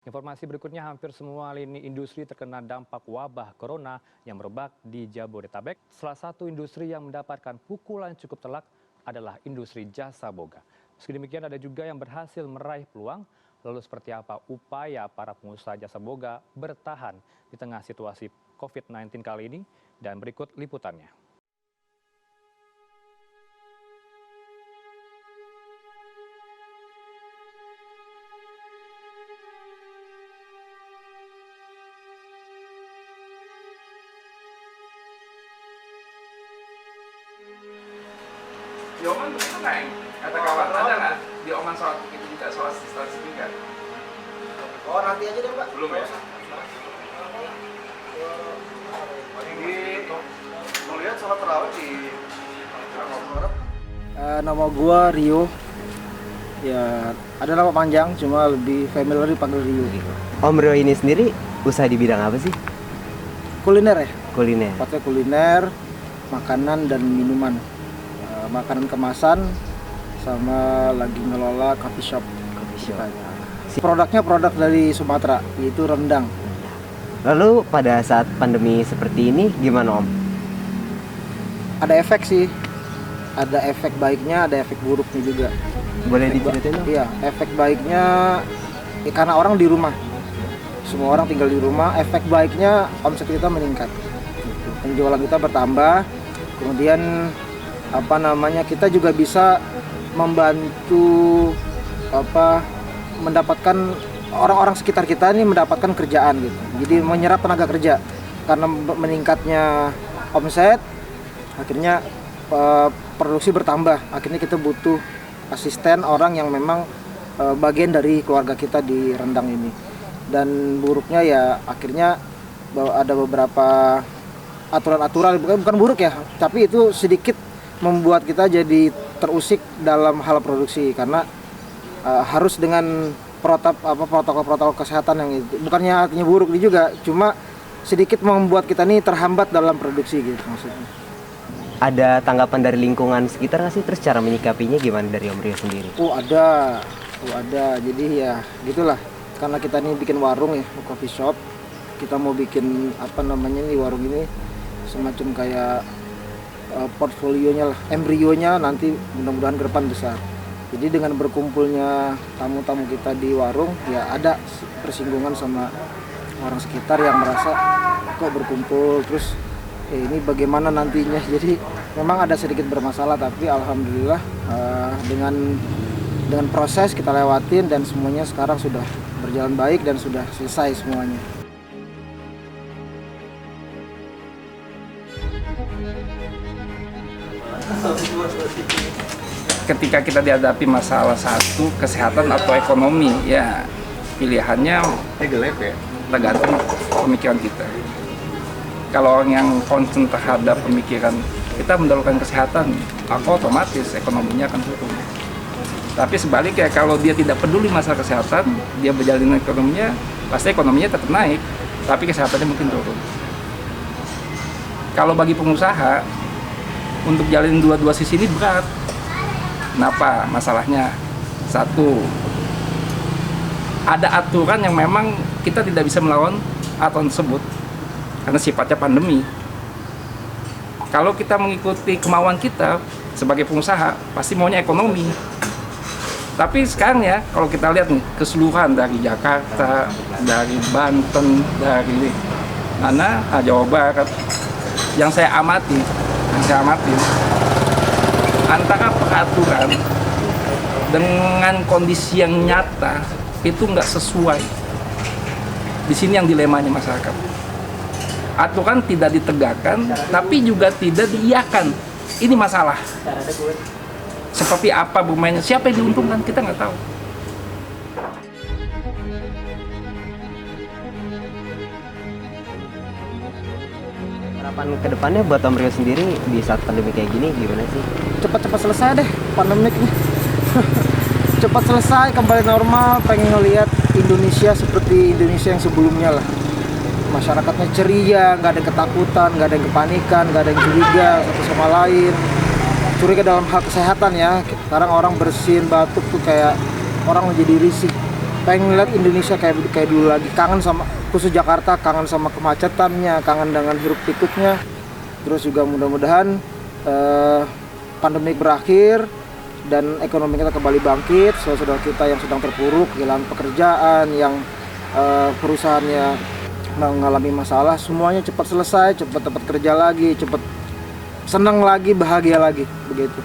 Informasi berikutnya, hampir semua lini industri terkena dampak wabah corona yang merebak di Jabodetabek. Salah satu industri yang mendapatkan pukulan cukup telak adalah industri jasa boga. Meski demikian, ada juga yang berhasil meraih peluang. Lalu seperti apa upaya para pengusaha jasa boga bertahan di tengah situasi COVID-19 kali ini? Dan berikut liputannya. Di Oman begitu nggak? Kata kawan ada nggak? Di Oman soal itu juga soal statistik juga. Oh, nanti aja deh, Pak. Belum ya? Di melihat sholat tarawih di Arab. Nama gua Rio. Ya, ada nama panjang, cuma lebih familiar dipanggil Rio. Om Rio ini sendiri usaha di bidang apa sih? Kuliner ya? Kuliner. Pakai kuliner, makanan dan minuman. Makanan kemasan sama lagi ngelola coffee shop. Produknya produk dari Sumatera, yaitu rendang. Lalu pada saat pandemi seperti ini gimana Om? Ada efek sih, ada efek baiknya, ada efek buruknya juga. Boleh diceritain Om? Iya, efek baiknya karena orang di rumah, semua orang tinggal di rumah. Efek baiknya omset kita meningkat, penjualan kita bertambah. Kemudian kita juga bisa membantu mendapatkan orang-orang sekitar kita ini mendapatkan kerjaan gitu. Jadi menyerap tenaga kerja karena meningkatnya omset, akhirnya produksi bertambah. Akhirnya kita butuh asisten orang yang memang bagian dari keluarga kita di rendang ini. Dan buruknya ya akhirnya ada beberapa aturan-aturan, bukan buruk ya, tapi itu sedikit membuat kita jadi terusik dalam hal produksi karena harus dengan protokol-protokol kesehatan yang itu. Bukannya artinya buruk juga, cuma sedikit membuat kita nih terhambat dalam produksi gitu maksudnya. Ada tanggapan dari lingkungan sekitar nggak sih? Terus cara menyikapinya gimana dari Om Rio sendiri? Ada. Jadi ya gitulah. Karena kita nih bikin warung ya, coffee shop. Kita mau bikin warung ini semacam kayak portfolionya lah, embrionya nanti mudah-mudahan ke depan besar. Jadi dengan berkumpulnya tamu-tamu kita di warung, ya ada persinggungan sama orang sekitar yang merasa kok berkumpul terus ini bagaimana nantinya. Jadi memang ada sedikit bermasalah, tapi alhamdulillah dengan proses kita lewatin dan semuanya sekarang sudah berjalan baik dan sudah selesai semuanya. Ketika kita dihadapi masalah satu kesehatan atau ekonomi, ya pilihannya tergantung pemikiran kita. Kalau orang yang concern terhadap pemikiran kita mendahulukan kesehatan, maka otomatis ekonominya akan turun. Tapi sebaliknya, kalau dia tidak peduli masalah kesehatan, dia berjalin ekonominya, pasti ekonominya tetap naik, tapi kesehatannya mungkin turun. Kalau bagi pengusaha, untuk jalin dua-dua sisi ini berat. Kenapa? Masalahnya satu, ada aturan yang memang kita tidak bisa melawan aturan tersebut karena sifatnya pandemi. Kalau kita mengikuti kemauan kita sebagai pengusaha, pasti maunya ekonomi. Tapi sekarang ya, kalau kita lihat nih keseluruhan dari Jakarta, dari Banten, dari Jawa Barat, yang saya amati antara peraturan dengan kondisi yang nyata itu nggak sesuai. Di sini yang dilemanya masyarakat. Aturan tidak ditegakkan, tapi juga tidak diiyakan. Ini masalah. Seperti apa bermainnya? Siapa yang diuntungkan? Kita nggak tahu. Harapan kedepannya buat Om Rio sendiri di saat pandemi kayak gini gimana sih? Cepat-cepat selesai deh pandemik nih. Cepat selesai, kembali normal. Pengen ngelihat Indonesia seperti Indonesia yang sebelumnya lah. Masyarakatnya ceria, nggak ada yang ketakutan, nggak ada yang kepanikan, nggak ada yang curiga satu sama lain. Curiga dalam hal kesehatan ya. Sekarang orang bersin batuk tuh kayak orang menjadi risih. pengen lihat Indonesia kayak dulu lagi, kangen sama khusus Jakarta, kangen sama kemacetannya, kangen dengan hiruk pikuknya. Terus juga mudah-mudahan pandemi berakhir dan ekonomi kita kembali bangkit. Saudara kita yang sedang terpuruk, kehilangan pekerjaan, yang perusahaannya mengalami masalah, semuanya cepat selesai, cepat dapat kerja lagi, cepat senang lagi, bahagia lagi, begitu.